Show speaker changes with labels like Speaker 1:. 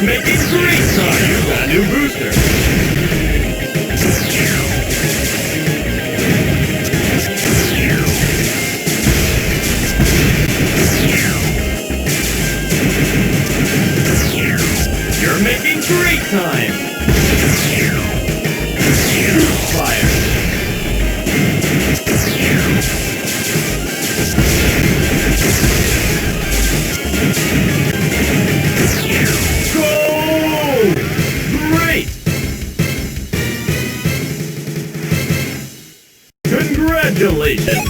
Speaker 1: making great time! You got a new booster! You're making great time! Fire! Go! Great! Congratulations!